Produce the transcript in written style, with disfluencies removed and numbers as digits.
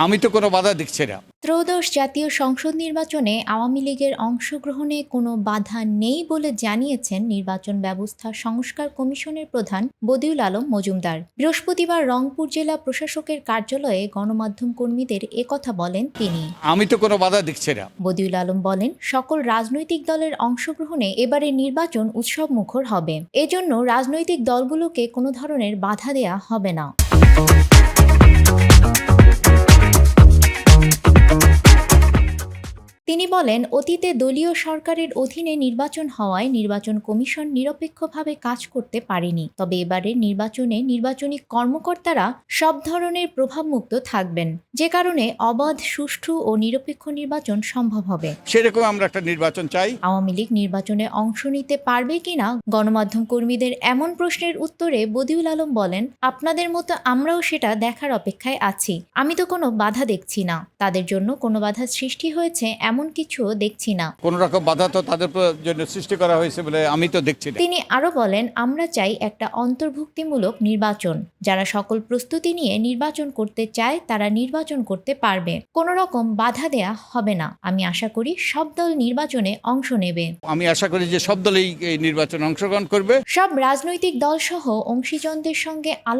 আমি তো কোনো বাধা দেখছি না। ত্রয়োদশ জাতীয় সংসদ নির্বাচনে আওয়ামী লীগের অংশগ্রহণে কোনো বাধা নেই বলে জানিয়েছেন নির্বাচন ব্যবস্থা সংস্কার কমিশনের প্রধান বদিউল আলম মজুমদার। বৃহস্পতিবার রংপুর জেলা প্রশাসকের কার্যালয়ে গণমাধ্যম কর্মীদের একথা বলেন তিনি। আমি তো কোনো বাধা দেখছি না। বদিউল আলম বলেন, সকল রাজনৈতিক দলের অংশগ্রহণে এবারের নির্বাচন উৎসবমুখর হবে। এজন্য রাজনৈতিক দলগুলোকে কোনো ধরনের বাধা দেয়া হবে না। তিনি বলেন, অতীতে দলীয় সরকারের অধীনে নির্বাচন হওয়ায় নির্বাচন কমিশন নিরপেক্ষভাবে কাজ করতে পারেনি। তবে এবারের নির্বাচনে নির্বাচনী কর্মকর্তারা সব ধরনের প্রভাবমুক্ত থাকবেন, যে কারণে অবাধ, সুষ্ঠু ও নিরপেক্ষ নির্বাচন সম্ভব হবে। সেরকম আমরা একটা নির্বাচন চাই। আওয়ামী লীগ নির্বাচনে অংশ নিতে পারবে কিনা গণমাধ্যম কর্মীদের এমন প্রশ্নের উত্তরে বদিউল আলম বলেন, আপনাদের মতো আমরাও সেটা দেখার অপেক্ষায় আছি। আমি তো কোনো বাধা দেখছি না, তাদের জন্য কোনো বাধা সৃষ্টি হয়েছে এমন কিছুও দেখছি না। কোন রকম বাধা তো তাদের জন্য সৃষ্টি করা হয়েছে বলে আমি তো দেখছি না। তিনি আরো বলেন, আমরা চাই একটা অন্তর্ভুক্তিমূলক নির্বাচন। যারা সকল প্রস্তুতি নিয়ে নির্বাচন করতে চায় তারা নির্বাচন করতে পারবে, কোনো রকম বাধা দেয়া হবে না। আমি আশা করি সব দল নির্বাচনে অংশ নেবে। আমি আশা করি যে সব দলই এই নির্বাচনে অংশগ্রহণ করবে। সব রাজনৈতিক দল সহ অংশীজনদের সঙ্গে আলাপ